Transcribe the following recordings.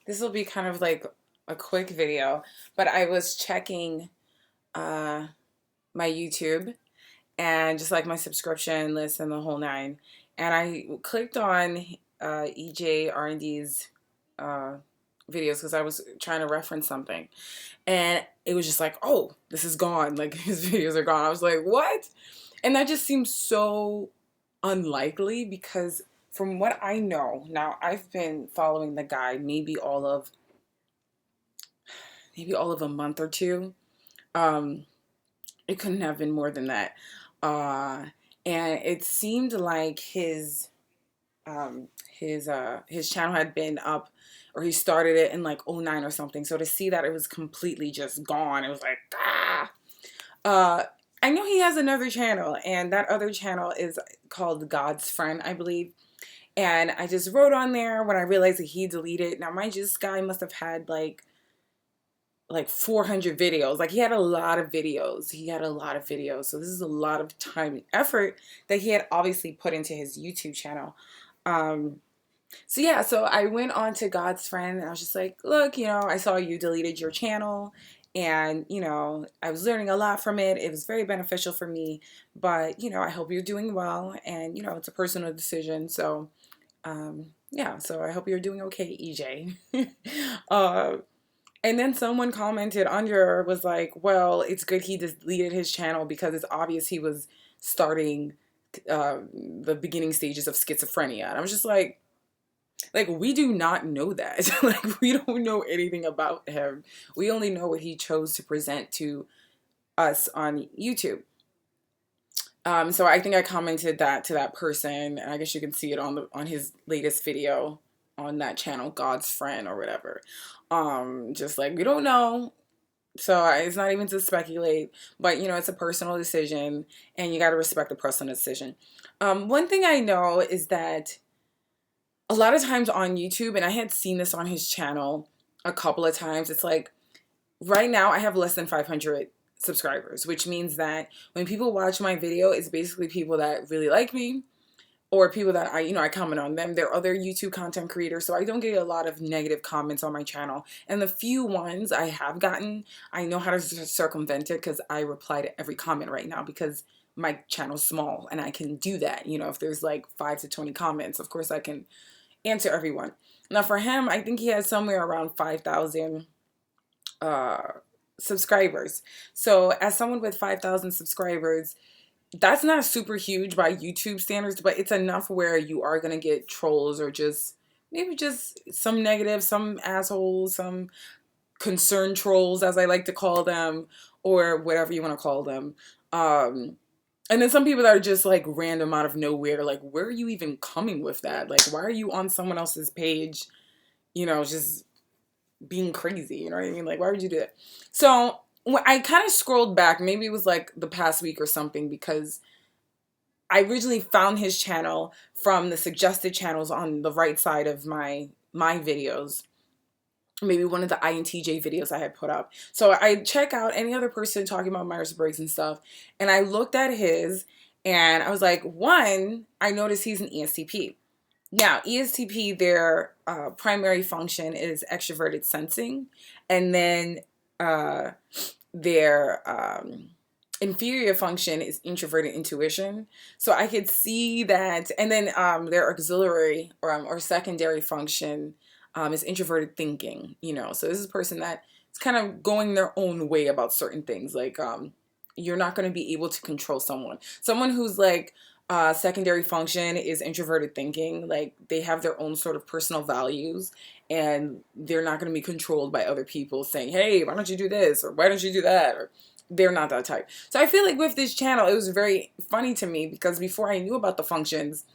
This will be kind of like a quick video, but I was checking uh, my YouTube and just like my subscription list and the whole nine. And I clicked on EJ R&D's uh, videos because I was trying to reference something. And it was just like, oh, this is gone. Like his videos are gone. I was like, what? And that just seems so unlikely because from what I know, now I've been following the guy maybe all of a month or two. Um, it couldn't have been more than that. Uh, and it seemed like his channel had been up, or he started it in like '09 or something. So to see that it was completely just gone, it was like, ah. Uh, I know he has another channel, and that other channel is called God's Friend, I believe. And I just wrote on there when I realized that he deleted. Now, mind you, this guy must have had like 400 videos. Like he had a lot of videos. He had a lot of videos. So this is a lot of time and effort that he had obviously put into his YouTube channel. Um, so yeah, so I went on to God's Friend and I was just like, look, I saw you deleted your channel and, I was learning a lot from it. It was very beneficial for me, but, I hope you're doing well and, it's a personal decision. So, yeah, so I hope you're doing okay, EJ. uh, and then someone commented under was like, well, it's good he deleted his channel because it's obvious he was starting the beginning stages of schizophrenia. And I was just like we do not know that. Like we don't know anything about him. We only know what he chose to present to us on YouTube. So I think I commented that to that person, and I guess you can see it on his latest video on that channel, God's Friend or whatever. Just like we don't know, so it's not even to speculate, but it's a personal decision, and you got to respect the personal decision. One thing I know is that a lot of times on YouTube, and I had seen this on his channel a couple of times, it's like right now I have less than 500 subscribers, which means that when people watch my video, it's basically people that really like me or people that I comment on them. They're other YouTube content creators, so I don't get a lot of negative comments on my channel. And the few ones I have gotten, I know how to circumvent it because I reply to every comment right now because my channel's small and I can do that. If there's like 5 to 20 comments, of course I can answer everyone. Now for him, I think he has somewhere around 5,000 uh, subscribers. So as someone with 5,000 subscribers, that's not super huge by YouTube standards, but it's enough where you are going to get trolls or just maybe just some negative, some assholes, some concerned trolls, as I like to call them, or whatever you want to call them. And then some people that are just like random out of nowhere, like, where are you even coming with that? Like, why are you on someone else's page, just being crazy? You know what I mean? Like, why would you do that? So when I kind of scrolled back, maybe it was like the past week or something, because I originally found his channel from the suggested channels on the right side of my videos. Maybe one of the INTJ videos I had put up. So I check out any other person talking about Myers-Briggs and stuff, and I looked at his, and I was like, one, I noticed he's an ESTP. Now, ESTP, their primary function is extroverted sensing, and then their inferior function is introverted intuition. So I could see that, and then their auxiliary or secondary function is introverted thinking. So this is a person that is kind of going their own way about certain things. Like you're not going to be able to control someone who's like secondary function is introverted thinking. Like they have their own sort of personal values, and they're not going to be controlled by other people saying, hey, why don't you do this, or why don't you do that, or they're not that type. So I feel like with this channel, it was very funny to me because before I knew about the functions,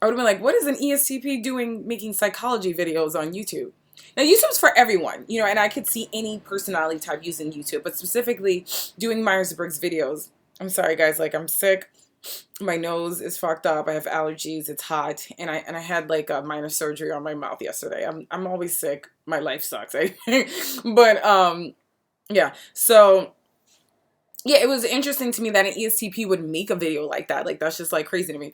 I would have been like, what is an ESTP doing making psychology videos on YouTube? Now, YouTube's for everyone, and I could see any personality type using YouTube, but specifically doing Myers-Briggs videos. I'm sorry, guys, like I'm sick. My nose is fucked up. I have allergies. It's hot, and I had like a minor surgery on my mouth yesterday. I'm always sick. My life sucks. But yeah. So yeah, it was interesting to me that an ESTP would make a video like that. Like that's just like crazy to me.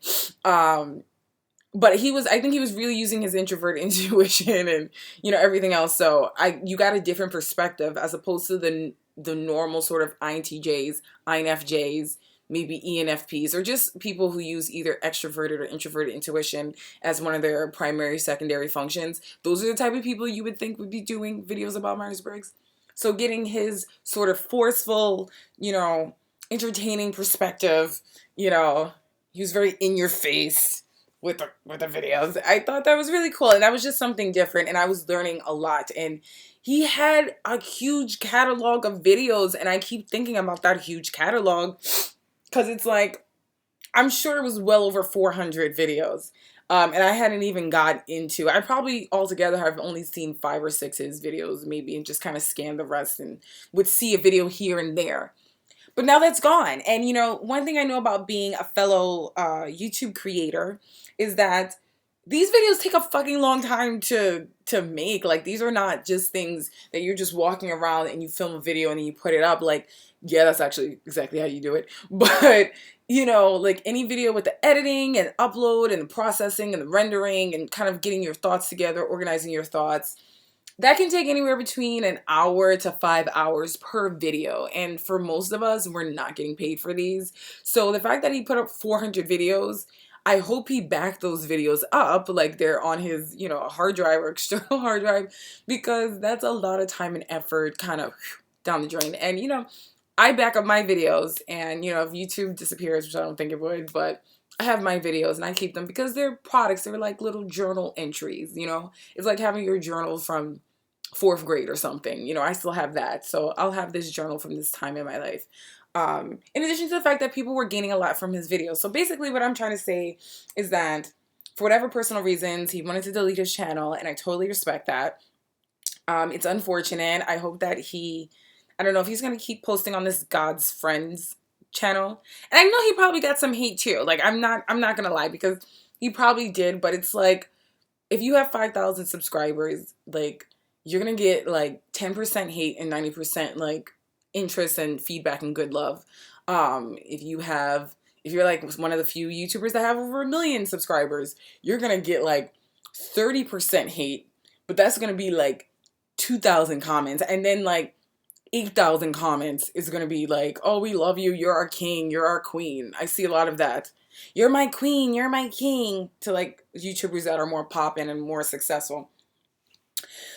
but I think he was really using his introvert intuition and, everything else. So you got a different perspective as opposed to the normal sort of INTJs, INFJs, maybe ENFPs, or just people who use either extroverted or introverted intuition as one of their primary, secondary functions. Those are the type of people you would think would be doing videos about Myers-Briggs. So getting his sort of forceful, entertaining perspective, he was very in your face with the videos. I thought that was really cool, and that was just something different, and I was learning a lot. And he had a huge catalog of videos, and I keep thinking about that huge catalog because it's like, I'm sure it was well over 400 videos. And I hadn't even got into, I probably altogether have only seen 5 or 6 of his videos maybe, and just kind of scanned the rest and would see a video here and there. But now that's gone. And one thing I know about being a fellow YouTube creator is that these videos take a fucking long time to make. Like, these are not just things that you're just walking around and you film a video and then you put it up. Like, yeah, that's actually exactly how you do it. But, like any video with the editing and upload and the processing and the rendering and kind of getting your thoughts together, organizing your thoughts, that can take anywhere between an hour to 5 hours per video. And for most of us, we're not getting paid for these. So the fact that he put up 400 videos, I hope he backed those videos up like they're on his, hard drive or external hard drive, because that's a lot of time and effort kind of down the drain. And, I back up my videos, and, if YouTube disappears, which I don't think it would, but I have my videos and I keep them because they're products. They're like little journal entries, It's like having your journal from 4th grade or something. I still have that. So I'll have this journal from this time in my life. In addition to the fact that people were gaining a lot from his videos. So basically what I'm trying to say is that for whatever personal reasons, he wanted to delete his channel, and I totally respect that. It's unfortunate. I hope that I don't know if he's going to keep posting on this God's Friends channel. And I know he probably got some hate too. Like, I'm not going to lie, because he probably did, but it's like, if you have 5,000 subscribers, like, you're going to get like 10% hate and 90% like interest and feedback and good love. If you're like one of the few YouTubers that have over 1 million subscribers, you're going to get like 30% hate, but that's going to be like 2,000 comments. And then like 8,000 comments is going to be like, oh, we love you. You're our king. You're our queen. I see a lot of that. You're my queen. You're my king, to like YouTubers that are more poppin' and more successful.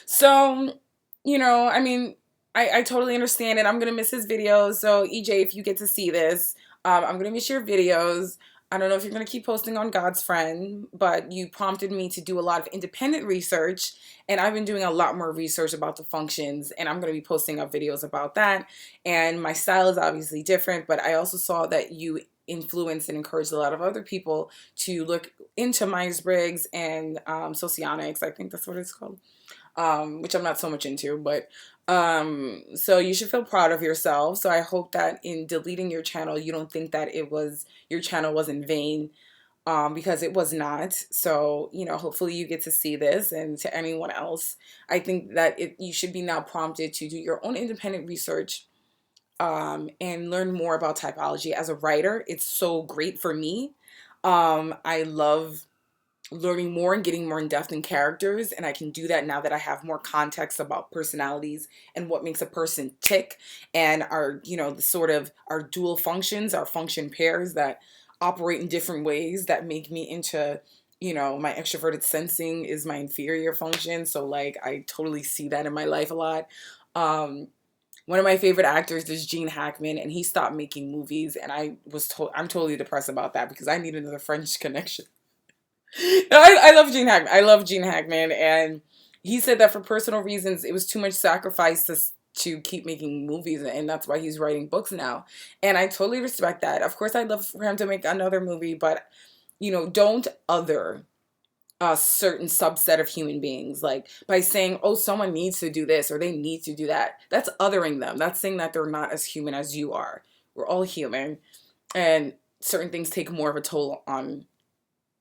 So, I mean, I totally understand it. I'm going to miss his videos. So, EJ, if you get to see this, I'm going to miss your videos. I don't know if you're going to keep posting on God's Friend, but you prompted me to do a lot of independent research, and I've been doing a lot more research about the functions, and I'm going to be posting up videos about that. And my style is obviously different, but I also saw that you influenced and encouraged a lot of other people to look into Myers-Briggs and Socionics. I think that's what it's called. Which I'm not so much into, but so you should feel proud of yourself. So I hope that in deleting your channel, you don't think that your channel was in vain, because it was not. So, hopefully you get to see this. And to anyone else, I think that you should be now prompted to do your own independent research, and learn more about typology. As a writer, it's so great for me. I love learning more and getting more in depth in characters, and I can do that now that I have more context about personalities and what makes a person tick, and our the sort of our dual functions, our function pairs that operate in different ways that make me into my extroverted sensing is my inferior function. So like I totally see that in my life a lot. One of my favorite actors is Gene Hackman, and he stopped making movies, and I'm totally depressed about that because I need another French connection. I love Gene Hackman. I love Gene Hackman, and he said that for personal reasons, it was too much sacrifice to keep making movies, and that's why he's writing books now. And I totally respect that. Of course, I'd love for him to make another movie, but don't other a certain subset of human beings, like by saying, oh, someone needs to do this or they need to do that. That's othering them. That's saying that they're not as human as you are. We're all human, and certain things take more of a toll on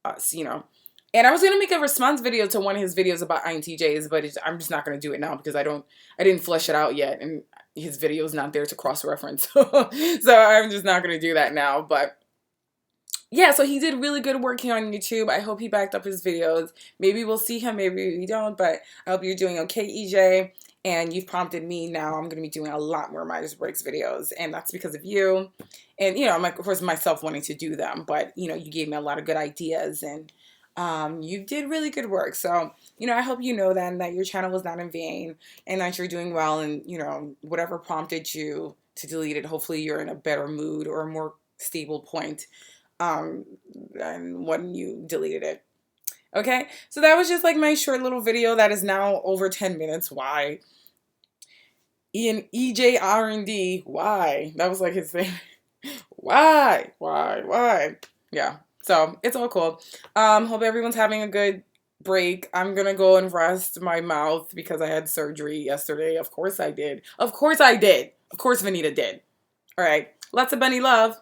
us, And I was going to make a response video to one of his videos about INTJs, but I'm just not going to do it now because I didn't flesh it out yet, and his video is not there to cross-reference. So I'm just not going to do that now. But, yeah, so he did really good working on YouTube. I hope he backed up his videos. Maybe we'll see him, maybe we don't, but I hope you're doing okay, EJ. And you've prompted me now. I'm going to be doing a lot more Myers Briggs videos, and that's because of you. And, you know, of course, myself wanting to do them, but, you know, you gave me a lot of good ideas, and you did really good work. So, you know, I hope you know then that your channel was not in vain, and that you're doing well, and, you know, whatever prompted you to delete it, hopefully you're in a better mood or a more stable point than when you deleted it. Okay, so that was just like my short little video that is now over 10 minutes. Why? EJ R&D, why? That was like his thing. Why? Yeah, so it's all cool. Hope everyone's having a good break. I'm gonna go and rest my mouth because I had surgery yesterday. Of course I did. Of course I did. Of course Vanita did. All right, lots of bunny love.